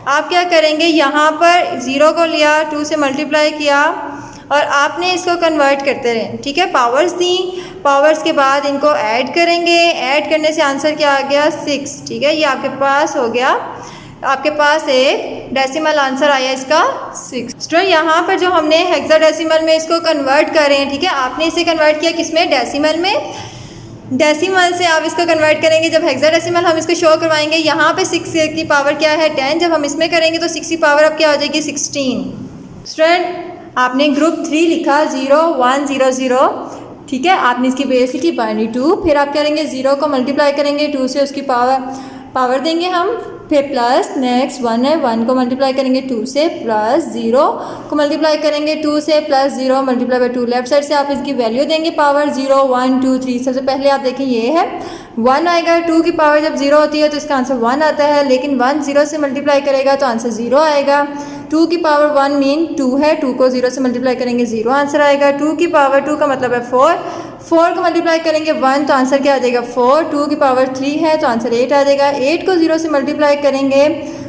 आप क्या करेंगे, यहाँ पर 0 को लिया 2 से मल्टीप्लाई किया और आपने इसको कन्वर्ट करते रहे, ठीक है, पावर्स दी, पावर्स के बाद इनको ऐड करेंगे, ऐड करने से आंसर क्या आ गया 6, ठीक है, ये आपके पास हो गया, आपके पास एक डेसिमल आंसर आया इसका 6। स्टूडेंट यहाँ पर जो हमने हेक्साडेसिमल में इसको कन्वर्ट कर रहे हैं, ठीक है, आपने इसे कन्वर्ट किया किसमें, डेसिमल में, डेसिमल से आप इसको कन्वर्ट करेंगे, जब हेक्साडेसिमल हम इसको शो करवाएंगे, यहाँ पे 6 की पावर क्या है 10, जब हम इसमें करेंगे तो 6 की पावर अब क्या हो जाएगी 16। स्टूडेंट आपने ग्रुप 3 लिखा 0 1 0 0, ठीक है, आपने इसकी बेस लिखी बाइनरी 2, फिर आप करेंगे 0 को मल्टीप्लाई करेंगे 2 से, उसकी पावर देंगे हम, फिर प्लस नेक्स्ट 1 है, 1 को मल्टीप्लाई करेंगे 2 से, प्लस 0 को मल्टीप्लाई करेंगे 2 से, plus 0 multiply by 2, left side से आप इसकी वैल्यू देंगे पावर 0 1 2 3। सबसे पहले आप देखें ये है 1 आएगा, 2 की पावर जब 0 होती है तो इसका आंसर 1 आता है, लेकिन 1 0 से मल्टीप्लाई करेगा तो आंसर 0 आएगा। 2 की पावर 1 मीन 2 है, 2 को 0 से मल्टीप्लाई करेंगे 0 आंसर आएगा। 2 की पावर 2 का मतलब है 4, 4 को मल्टीप्लाई करेंगे 1 तो आंसर क्या आ जाएगा 4, 2 की पावर 3 है तो आंसर 8 आ जाएगा। 8 को 0 से मल्टीप्लाई करेंगे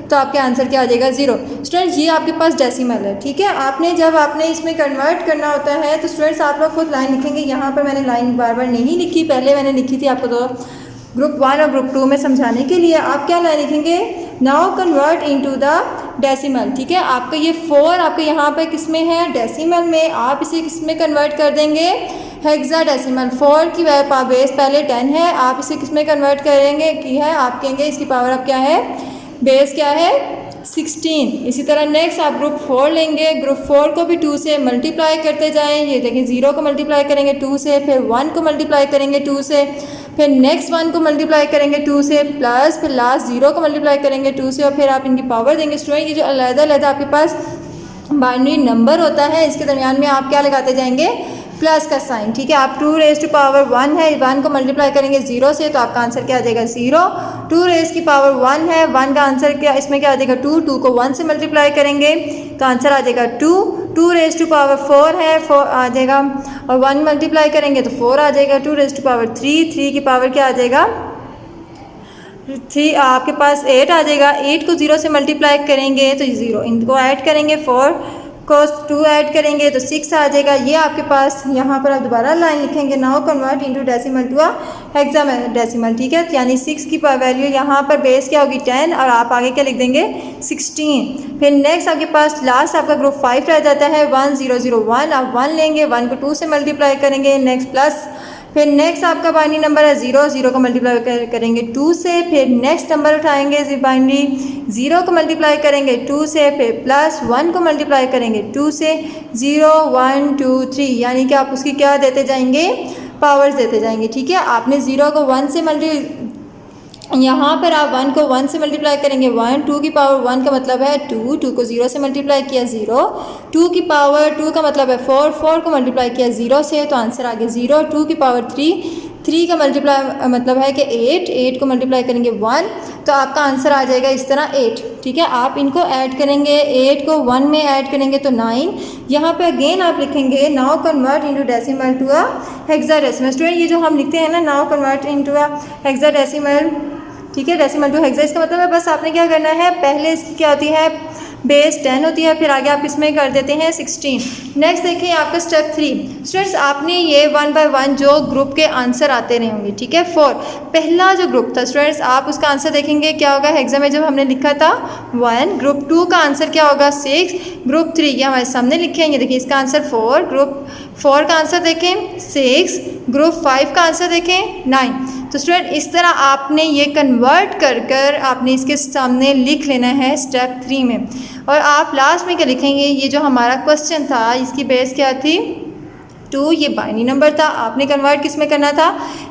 तो आपके आंसर क्या आ जाएगा 0। स्टूडेंट्स ये आपके पास डेसिमल है, ठीक है, आपने जब आपने इसमें कन्वर्ट करना होता है तो स्टूडेंट्स आप लोग खुद लाइन लिखेंगे, यहाँ पर मैंने लाइन बार बार नहीं लिखी, पहले मैंने लिखी थी आपको तो ग्रुप 1 और ग्रुप 2 में समझाने के लिए। आप क्या लाइन लिखेंगे, now convert into the decimal, ठीक है, आपका ये 4 आपके यहाँ पे किस में है डेसिमल में, आप इसे किस में कन्वर्ट कर देंगे हेक्साडेसिमल। 4 की बेस पहले 10 है, आप इसे किस में कन्वर्ट करेंगे की है, आप कहेंगे इसकी पावर अब क्या है, बेस क्या है 16। इसी तरह नेक्स्ट आप ग्रुप 4 लेंगे, ग्रुप 4 को भी 2 से मल्टीप्लाई करते जाएं, ये देखें 0 को मल्टीप्लाई करेंगे 2 से, फिर 1 को मल्टीप्लाई करेंगे 2 से, फिर नेक्स्ट 1 को मल्टीप्लाई करेंगे 2 से, प्लस फिर लास्ट 0 को मल्टीप्लाई करेंगे 2 से, और फिर आप इनकी पावर देंगे। स्टूडेंट ये जो अलग-अलग आपके पास बाइनरी नंबर होता है इसके दरमियान में आप क्या लगाते जाएंगे, प्लस का साइन, ठीक है। आप 2 रेज़ टू पावर 1 है, 1 को मल्टीप्लाई करेंगे 0 से तो आपका आंसर क्या आ जाएगा 0। 2 रेज़ की पावर 1 है, 1 का आंसर क्या इसमें क्या आ जाएगा 2, 2 को 1 से मल्टीप्लाई करेंगे तो आंसर आ जाएगा 2। 2 रेज़ टू पावर 4 है, 4 आ जाएगा, और 1 मल्टीप्लाई करेंगे तो 4 आ जाएगा। 2 रेज़ टू पावर 3, 3 की पावर क्या आ जाएगा 3, आपके पास 8 आ जाएगा। 8 को 0 से मल्टीप्लाई करेंगे तो 0, इनको ऐड करेंगे 4 को 2 ऐड करेंगे तो 6 आ जाएगा। ये आपके पास यहाँ पर आप दोबारा लाइन लिखेंगे, now convert into decimal to hexadecimal, ठीक है, यानी 6 की वैल्यू यहाँ पर बेस क्या होगी 10 और आप आगे क्या लिख देंगे 16। फिर नेक्स्ट आपके पास लास्ट आपका ग्रुप 5 रह जाता है 1 0 0 1, आप 1 लेंगे, 1 को 2 से मल्टीप्लाई करेंगे, नेक्स्ट प्लस, फिर नेक्स्ट आपका बाइनरी नंबर है 0, 0 को मल्टीप्लाई करेंगे 2 से, फिर नेक्स्ट नंबर उठाएंगे बाइनरी 0 को मल्टीप्लाई करेंगे 2 से, फिर प्लस 1 को मल्टीप्लाई करेंगे 2 से, 0 1 2 3, यानी कि आप उसकी क्या देते जाएंगे पावर्स देते जाएंगे, ठीक है। आपने 0 को 1 से यहाँ पर आप 1 को 1 से मल्टीप्लाई करेंगे 1, 2 की पावर 1 का मतलब है 2, 2 को 0 से मल्टीप्लाई किया 0, 2 की पावर 2 का मतलब है 4, 4 को मल्टीप्लाई किया 0 से तो आंसर आ गया 0। 2 की पावर 3, 3 का मल्टीप्लाई मतलब है कि 8 को मल्टीप्लाई करेंगे 1, तो आपका आंसर आ जाएगा इस तरह 8। ठीक है, आप इनको ऐड करेंगे, 8 को 1 में ऐड करेंगे तो 9। यहाँ पे अगेन आप लिखेंगे now convert into decimal to a hexadecimal. Student ये जो हम लिखते हैं ना now convert into a hexadecimal, ठीक है, डेसिमल टू हेक्सा, इसका मतलब है बस आपने क्या करना है, पहले इसकी क्या होती है बेस 10 होती है, फिर आगे आप इसमें कर देते हैं 16। नेक्स्ट देखिए आपका स्टेप 3। स्टूडेंट्स आपने ये 1 बाय 1 जो ग्रुप के आंसर आते रहे होंगे, ठीक है। 4 पहला जो ग्रुप था स्टूडेंट्स, आप उसका आंसर देखेंगे क्या होगा, हेक्सा में जब हमने लिखा था 1, ग्रुप 2 का आंसर क्या होगा 6, ग्रुप 3 ये हमारे सामने लिखे हैं, ये देखिए इसका आंसर 4, ग्रुप 4 का आंसर देखें 6, ग्रुप 5 का आंसर देखें 9। तो स्टूडेंट इस तरह आपने ये कन्वर्ट कर कर आपने इसके सामने लिख लेना है स्टेप 3 में। और आप लास्ट में क्या लिखेंगे, ये जो हमारा क्वेश्चन था इसकी बेस क्या थी 2, ये बाइनरी नंबर था, आपने कन्वर्ट किस में करना था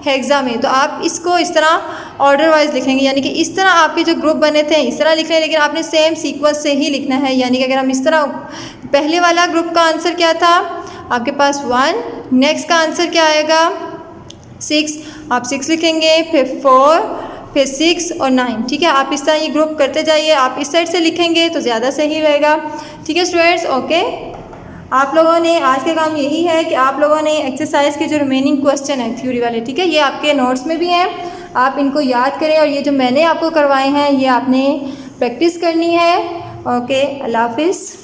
हेक्सा में। तो आप इसको इस तरह ऑर्डर वाइज लिखेंगे, यानी कि इस तरह आपके जो ग्रुप बने थे इस तरह लिख रहे हैं, लेकिन आपने सेम सीक्वेंस से ही लिखना है। यानी कि अगर हम इस तरह, पहले वाला ग्रुप का आंसर क्या था आपके पास 1, नेक्स्ट का आंसर क्या आएगा 6, आप 6 लिखेंगे, फिर 4, फिर 6 और 9। ठीक है, आप इस तरह ये ग्रुप करते जाइए, आप इस साइड से लिखेंगे तो ज़्यादा सही रहेगा। ठीक है स्टूडेंट्स, ओके। आप लोगों ने आज का काम यही है कि आप लोगों ने एक्सरसाइज के जो रिमेनिंग क्वेश्चन है थ्योरी वाले, ठीक है, ये आपके नोट्स में भी हैं, आप इनको याद करें, और ये जो मैंने आपको करवाए हैं ये आपने प्रैक्टिस करनी है। ओके, अल्लाह हाफिज़।